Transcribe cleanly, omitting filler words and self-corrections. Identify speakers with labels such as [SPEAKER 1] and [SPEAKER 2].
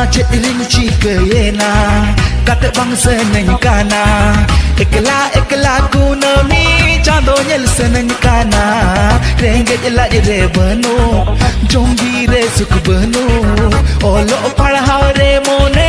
[SPEAKER 1] Cediring cika yena kata bangsa neng kana ekla guna mi chando nyel seneng kana renget la dire bano jombi re suk bano olo parhao re mon